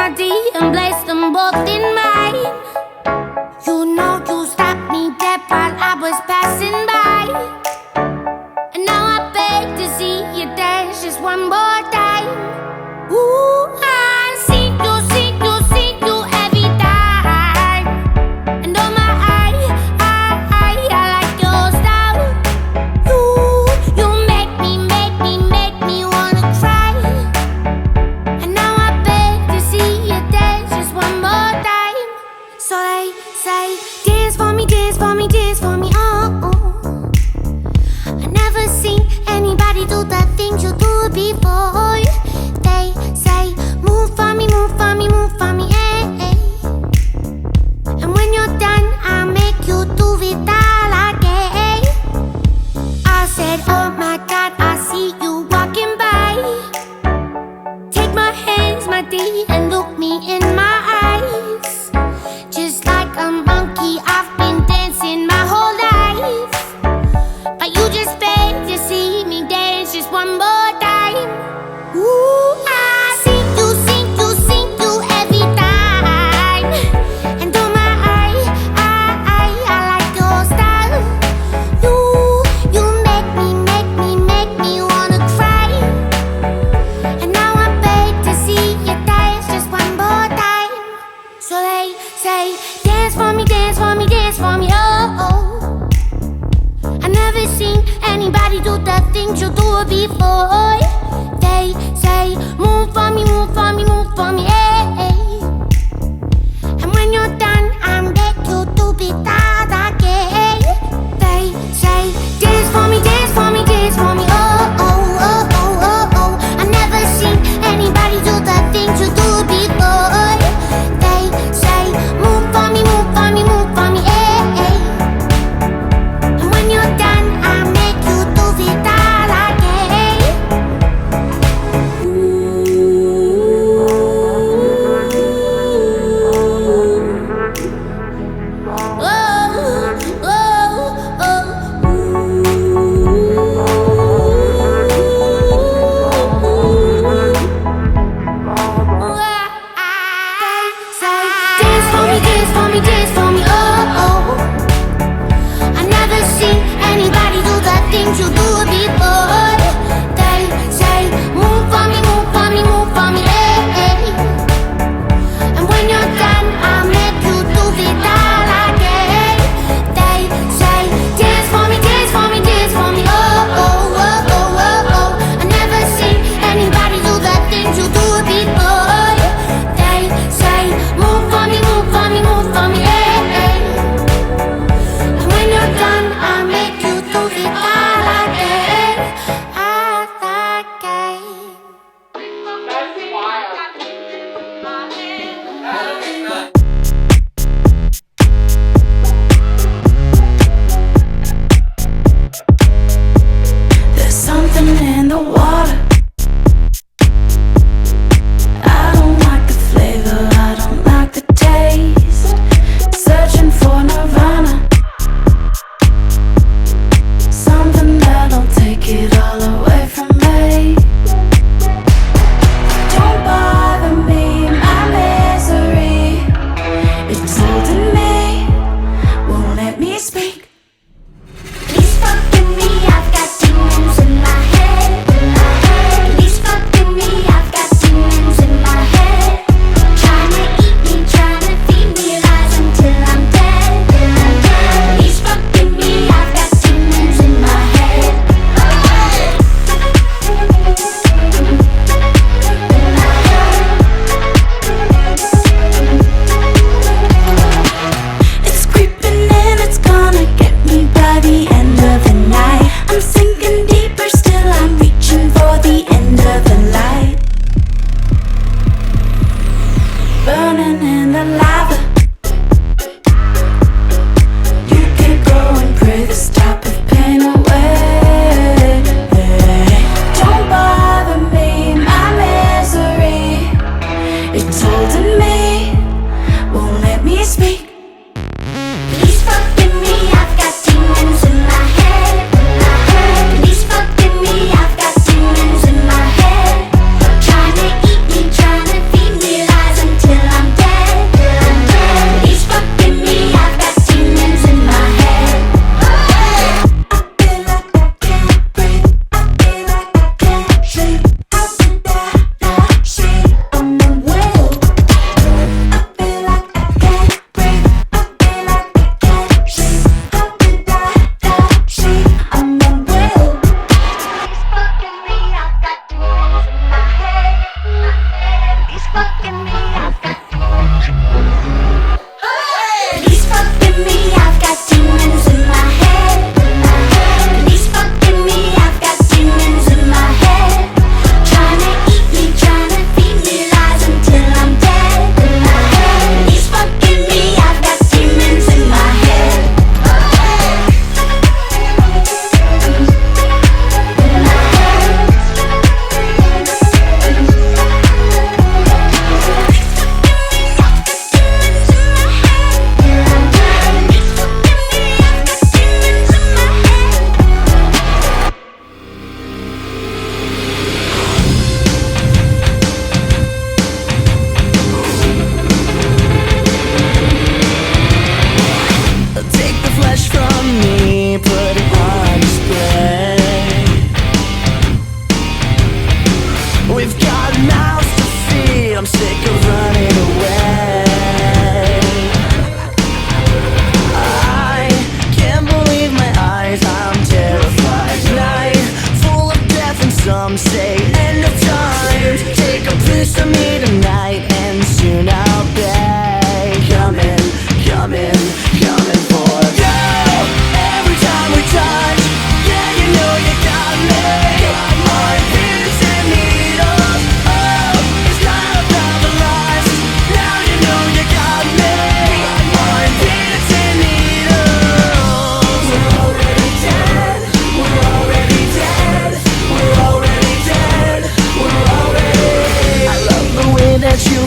my D and place them both in mine. You know you stopped me dead while I was passing by. And now I beg to see you dance just one more time. Ooh, I see you every time. And oh my, I like your style. You make me wanna cry. And now I beg to see you dance just one more time. So they say, dance for me, dance for me, dance for me, oh. I never seen anybody do the things you do before. They say, move for me, move for me, move for me, eh. And when you're done, I'll make you do it all again. I said, oh my God, I see you walking by. Take my hands, my D, and look me in my eyes. Just like a monkey, I've been dancing my whole life. But you just beg to see me dance just one more time. Ooh, I see you every time. And oh my, I like your style. You make me wanna cry. And now I beg to see you dance just one more time. So they say, dance for me, dance for me, dance for me, oh. I never seen anybody do the things you do before. They say, move for me, move for me, move for me, eh. And when you're done, I'll make you do it all again. They say, dance for me, dance for me, dance for me, oh, oh, oh, oh, oh, oh. I never seen anybody do the things you do before. They say, move for me, move for me, move for me, eh. And when you're done, I'll make you do it all again. You do it before. They say, move for me, move for me, move for me, eh. And when you're done, I'll make you do it all again. They say, dance for me, dance for me, dance for me, oh, oh, oh, oh, oh, oh. I never seen anybody do the things you do it before. They say, move for me, move for me, move for me, eh. And when you're done, I'll make you do it all. There's something in the water. I don't like the flavor, I don't like the taste. Searching for nirvana, something that'll take it all away from me. Don't bother me, my misery. It's holding me, won't let me speak. Please forgive me, I've got demons in my head. Please forgive me, I've got demons in my head. Trying to eat me, trying to feed me lies until I'm dead. Please forgive me, I've got demons in my head. It's creeping in, it's gonna get me by the end of the night. I'm sinking deeper, still I'm reaching for the end of the light. Burning in the lava. You can go and pray this type of pain away. Don't bother me, my misery. It's holding me, won't let me speak. Please forgive me, I've got demons in my head. Please forgive me, I've got demons in my head. Trying to eat me, trying to feed me lies until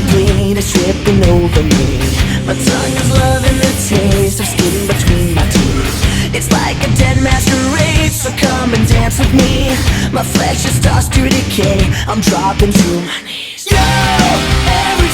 to bleed is tripping over me. My tongue is loving the taste of skin between my teeth. It's like a dead masquerade, so come and dance with me. My flesh is starts to decay, I'm dropping to my knees. Yo, every